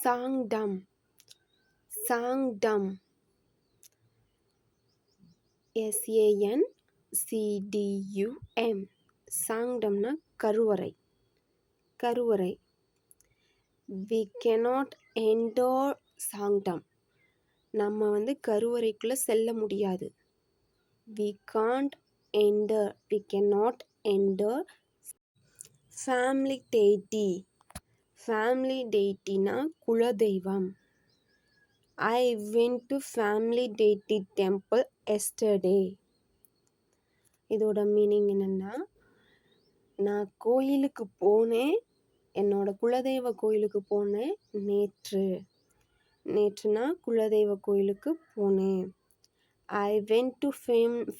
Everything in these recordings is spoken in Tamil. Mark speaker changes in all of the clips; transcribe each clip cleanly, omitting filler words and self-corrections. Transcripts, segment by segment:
Speaker 1: சாங்டம் சாங்டம் SANCDUM சாங்டம்னா கருவறை கருவறை. we cannot enter சாங்டம் நம்ம கருவறைக்குள்ளே செல்ல முடியாது. we can't enter we cannot enter. family deity family deityனா குலதெய்வம். I went to family deity temple yesterday. இதோட மீனிங் என்னென்னா, நான் கோயிலுக்கு போனேன், என்னோட குலதெய்வ கோயிலுக்கு போனேன் நேற்று. நேற்றுனா குலதெய்வ கோயிலுக்கு போனேன். I went to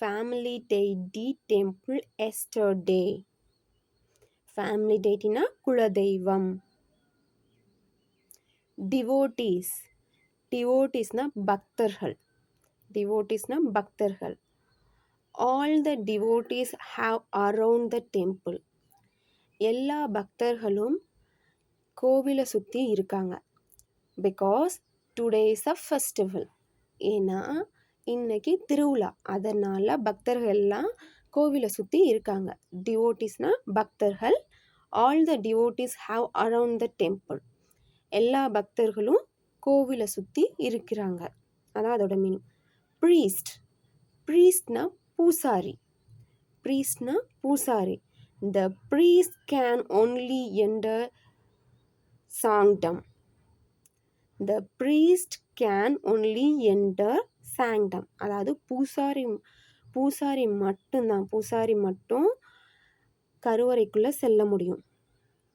Speaker 1: family deity temple yesterday. family deityனா குலதெய்வம். devotees டிவோட்டிஸ்னா பக்தர்கள். டிவோட்டிஸ்னா பக்தர்கள். all the devotees have around the temple. எல்லா பக்தர்களும் கோவிலை சுற்றி இருக்காங்க. because today is a festival. ஏன்னா இன்னைக்கு திருவிழா, அதனால் பக்தர்கள் எல்லாம் கோவிலை சுற்றி இருக்காங்க. டிவோட்டிஸ்னா பக்தர்கள். all the devotees have around the temple. எல்லா பக்தர்களும் கோவிலை சுற்றி இருக்கிறாங்க. அதான் அதோட மீனிங். ப்ரீஸ்ட் ப்ரீஸ்ட்னா பூசாரி. ப்ரீஸ்ட்னா பூசாரி. the priest can only enter sanctum. the priest can only enter sanctum. அதாவது பூசாரி மட்டும் கருவறைக்குள்ளே செல்ல முடியும்.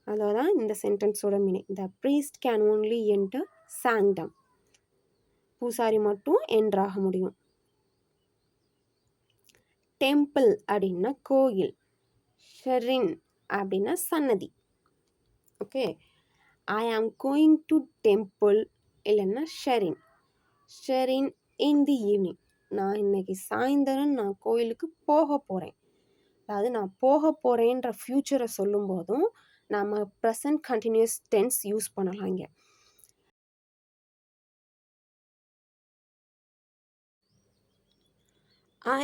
Speaker 1: அதான் இந்த சென்டென்ஸோட meaning. the priest can only enter sanctum. பூசாரி மட்டும் என்ட்ராக முடியும். டெம்பிள் அப்படின்னா கோயில். ஷெரின் அப்படின்னா சன்னதி. Okay, I am going to temple இல்லைன்னா ஷெரின். ஷெரின் இன் தி ஈவினிங். நான் இன்னைக்கு சாயந்தரம் நான் கோயிலுக்கு போக போகிறேன். அதாவது நான் போக போகிறேன்ற ஃப்யூச்சரை சொல்லும் போதும் நம்ம ப்ரெசன்ட் கண்டினியூஸ் டென்ஸ் யூஸ் பண்ணலாம் இங்கே.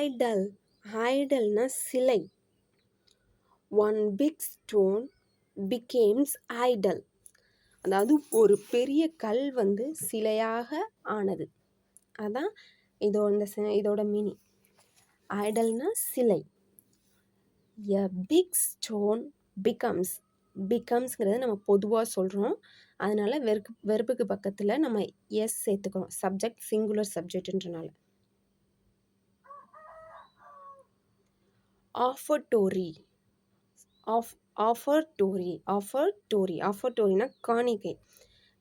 Speaker 1: ஐடல் ஐடல்னா சிலை. One big stone becomes idol. அதாவது ஒரு பெரிய கல் சிலையாக ஆனது. அதான் இதோட மீனிங். ஐடல்னா சிலை. எ பிக் ஸ்டோன் பிகம்ஸ்ங்கிறது நம்ம பொதுவாக சொல்கிறோம். அதனால வெர்புக்கு பக்கத்தில் நம்ம எஸ் சேர்த்துக்கிறோம். Subject singular சப்ஜெக்ட்ன்றனால. ஆஃபர்டோரினா காணிக்கை.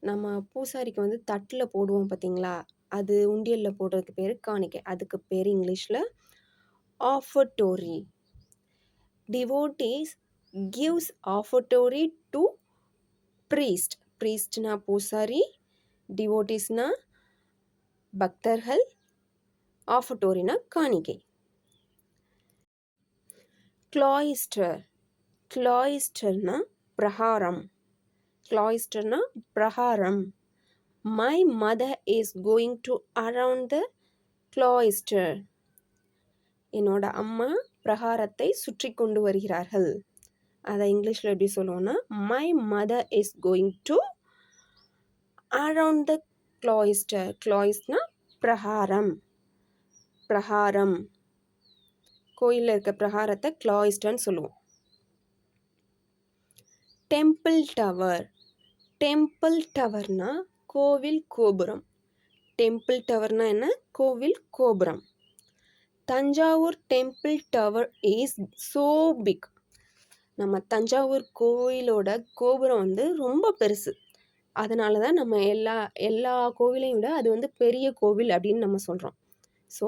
Speaker 1: நம்ம பூசாரிக்கு தட்டில் போடுவோம் பார்த்தீங்களா, அது உண்டியலில் போடுறதுக்கு பேர் காணிக்கை. அதுக்கு பேர் இங்கிலீஷில் offertory. Devotees gives offertory to priest. ப்ரீஸ்ட்னா பூசாரி, டிவோட்டீஸ்னா பக்தர்கள், ஆஃபர்டோரினா காணிக்கை. கிளாயிஸ்டர்னா பிரகாரம். My mother is going to around the cloister. என்னோட அம்மா பிரகாரத்தை சுற்றி கொண்டு வருகிறார்கள். அதை இங்கிலீஷில் எப்படி சொல்லுவோன்னா, my mother is going to around the cloister. கிளாயிஸ்ட்னா பிரகாரம். கோயிலில் இருக்க பிரகாரத்தை கிளாயிஸ்டர்னு சொல்லுவோம். டெம்பிள் டவர்னா கோவில் கோபுரம். டெம்பிள் டவர்னா என்ன? கோவில் கோபுரம். Thanjavur temple tower is so big. நம்ம தஞ்சாவூர் கோயிலோட கோபுரம் ரொம்ப பெருசு. அதனால தான் நம்ம எல்லா கோவிலையும் விட அது பெரிய கோவில் அப்படின்னு நம்ம சொல்கிறோம். So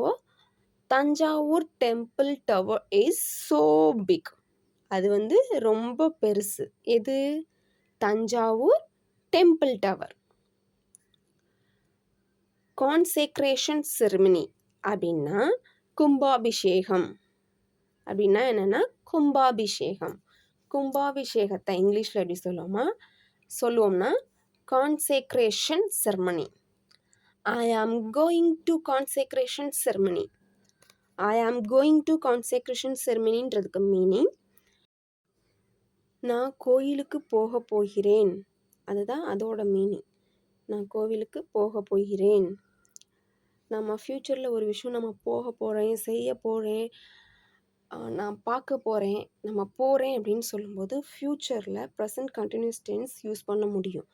Speaker 1: Thanjavur temple tower is so big. அது ரொம்ப பெருசு. எது? Thanjavur temple tower. Consecration ceremony அப்படின்னா கும்பாபிஷேகம். அப்படின்னா என்னென்னா கும்பாபிஷேகத்தை இங்கிலீஷில் எப்படி சொல்லுவோம்னா கான்சேக்ரேஷன் ceremony. I am going to consecration ceremony. I am going to consecration ceremonyன்றதுக்கு மீனிங் நான் கோயிலுக்கு போக போகிறேன். அதுதான் அதோட மீனிங். நான் கோவிலுக்கு போக போகிறேன். நம்ம ஃப்யூச்சரில் ஒரு விஷயம் நம்ம போக போகிறேன், செய்ய போகிறேன், நான் பார்க்க போகிறேன், நம்ம போகிறேன் அப்படின்னு சொல்லும்போது ஃப்யூச்சரில் ப்ரெசன்ட் கண்டினியூஸ் டென்ஸ் யூஸ் பண்ண முடியும்.